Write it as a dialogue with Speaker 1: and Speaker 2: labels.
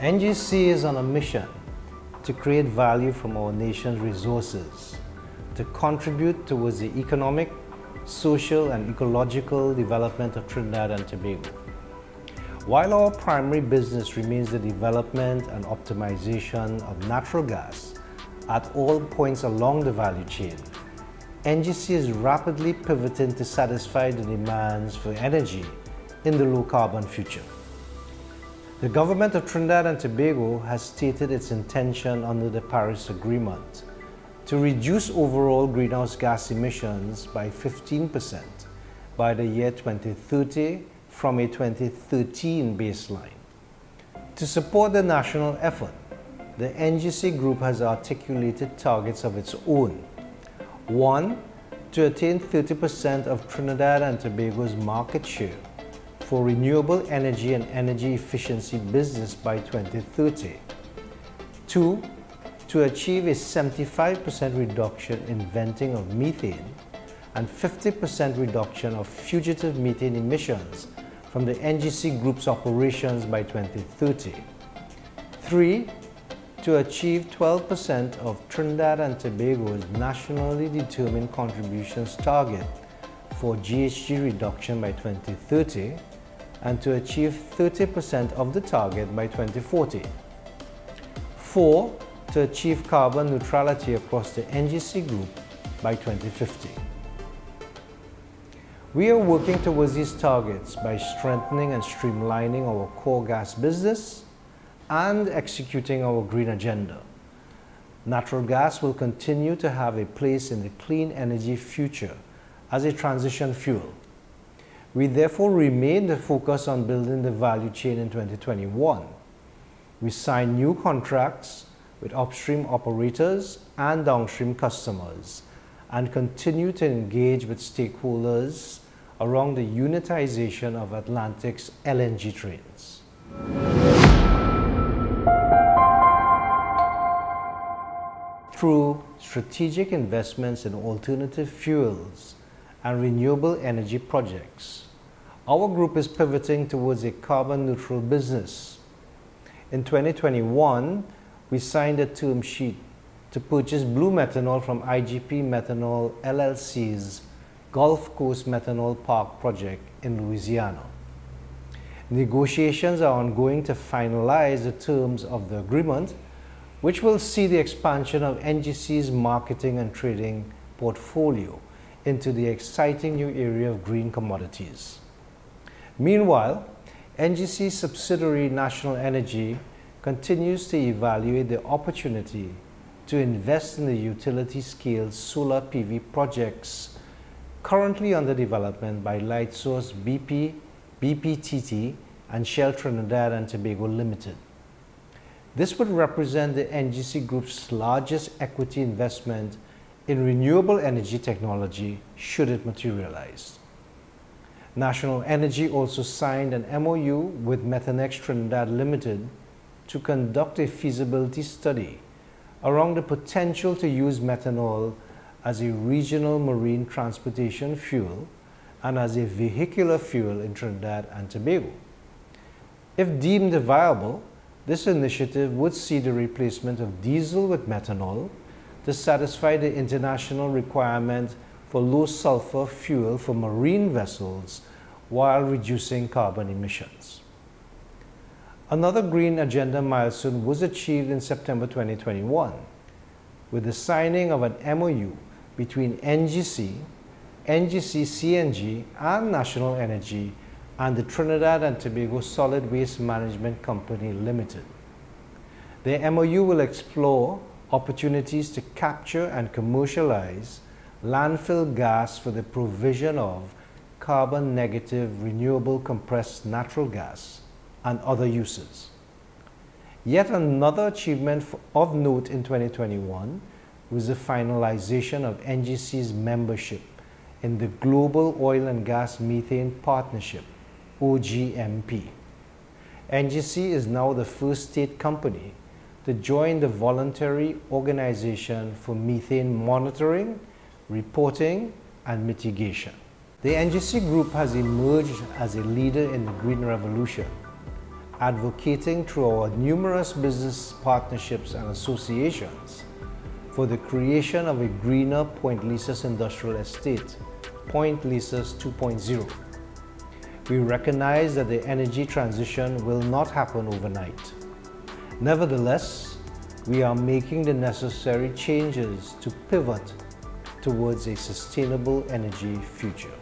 Speaker 1: NGC is on a mission to create value from our nation's resources, to contribute towards the economic, social and ecological development of Trinidad and Tobago. While our primary business remains the development and optimization of natural gas at all points along the value chain, NGC is rapidly pivoting to satisfy the demands for energy in the low-carbon future. The government of Trinidad and Tobago has stated its intention under the Paris Agreement to reduce overall greenhouse gas emissions by 15% by the year 2030 from a 2013 baseline. To support the national effort, the NGC Group has articulated targets of its own. 1. To attain 30% of Trinidad and Tobago's market share for renewable energy and energy efficiency business by 2030. 2. To achieve a 75% reduction in venting of methane and 50% reduction of fugitive methane emissions from the NGC Group's operations by 2030. 3. To achieve 12% of Trinidad and Tobago's nationally determined contributions target for GHG reduction by 2030 and to achieve 30% of the target by 2040. 4. To achieve carbon neutrality across the NGC Group by 2050. We are working towards these targets by strengthening and streamlining our core gas business and executing our green agenda. Natural gas will continue to have a place in the clean energy future as a transition fuel. We therefore remain focused on building the value chain in 2021. We signed new contracts with upstream operators and downstream customers and continue to engage with stakeholders around the unitization of Atlantic's LNG trains. Through strategic investments in alternative fuels and renewable energy projects, our group is pivoting towards a carbon neutral business. In 2021, we signed a term sheet to purchase blue methanol from IGP Methanol LLC's Gulf Coast Methanol Park project in Louisiana. Negotiations are ongoing to finalize the terms of the agreement, which will see the expansion of NGC's marketing and trading portfolio into the exciting new area of green commodities. Meanwhile, NGC's subsidiary National Energy continues to evaluate the opportunity to invest in the utility-scale solar PV projects currently under development by Lightsource BP, BPTT, and Shell Trinidad and Tobago Limited. This would represent the NGC Group's largest equity investment in renewable energy technology should it materialize. National Energy also signed an MOU with Methanex Trinidad Limited to conduct a feasibility study around the potential to use methanol as a regional marine transportation fuel and as a vehicular fuel in Trinidad and Tobago. If deemed viable, this initiative would see the replacement of diesel with methanol to satisfy the international requirement for low sulfur fuel for marine vessels while reducing carbon emissions. Another green agenda milestone was achieved in September 2021 with the signing of an MOU between NGC, NGC CNG and National Energy and the Trinidad and Tobago Solid Waste Management Company Limited. The MOU will explore opportunities to capture and commercialize landfill gas for the provision of carbon-negative renewable compressed natural gas and other uses. Yet another achievement of note in 2021 was the finalization of NGC's membership in the Global Oil and Gas Methane Partnership, OGMP. NGC is now the first state company to join the Voluntary Organization for Methane Monitoring, Reporting and Mitigation. The NGC Group has emerged as a leader in the green revolution, advocating through our numerous business partnerships and associations for the creation of a greener Point Lisas industrial estate, Point Lisas 2.0. We recognize that the energy transition will not happen overnight. Nevertheless, we are making the necessary changes to pivot towards a sustainable energy future.